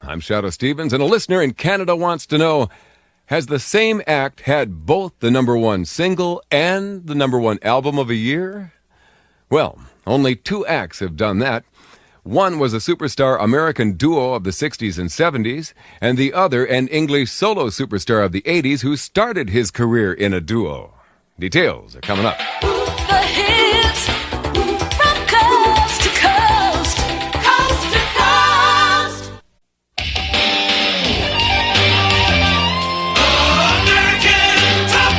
I'm Shadoe Stevens, and a listener in Canada wants to know, has the same act had both the number one single and the number one album of a year? Well, only two acts have done that. One was a superstar American duo of the 60s and 70s, and the other an English solo superstar of the 80s who started his career in a duo. Details are coming up. The hits from coast to coast, coast to coast. American Top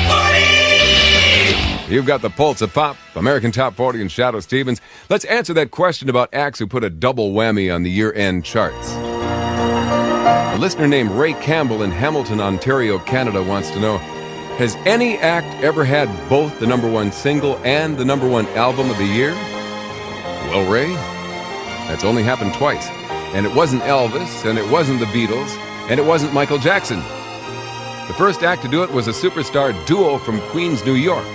40! You've got the pulse of pop, American Top 40 and Shadoe Stevens. Let's answer that question about acts who put a double whammy on the year-end charts. A listener named Ray Campbell in Hamilton, Ontario, Canada wants to know, has any act ever had both the number one single and the number one album of the year? Well, Ray, that's only happened twice. And it wasn't Elvis, and it wasn't the Beatles, and it wasn't Michael Jackson. The first act to do it was a superstar duo from Queens, New York.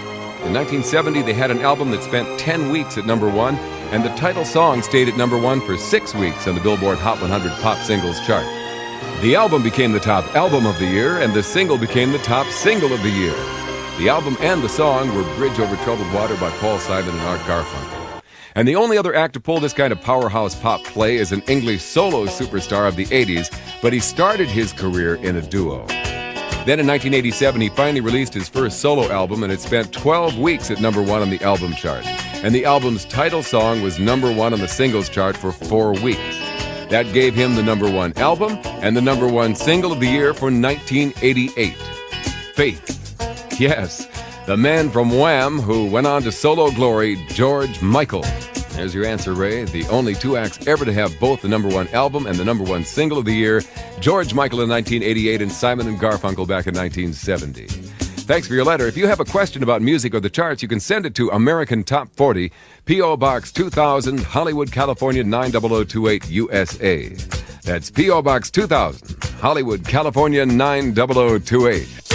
In 1970, they had an album that spent 10 weeks at number one, and the title song stayed at number one for 6 weeks on the Billboard Hot 100 Pop Singles chart. The album became the top album of the year, and the single became the top single of the year. The album and the song were Bridge Over Troubled Water by Paul Simon and Art Garfunkel. And the only other act to pull this kind of powerhouse pop play is an English solo superstar of the 80s, but he started his career in a duo. Then in 1987, he finally released his first solo album, and it spent 12 weeks at number one on the album chart. And the album's title song was number one on the singles chart for 4 weeks. That gave him the number one album and the number one single of the year for 1988. Faith. Yes, the man from Wham who went on to solo glory, George Michael. There's your answer, Ray. The only two acts ever to have both the number one album and the number one single of the year, George Michael in 1988 and Simon and Garfunkel back in 1970. Thanks for your letter. If you have a question about music or the charts, you can send it to American Top 40, P.O. Box 2000, Hollywood, California 90028, USA. That's P.O. Box 2000, Hollywood, California 90028.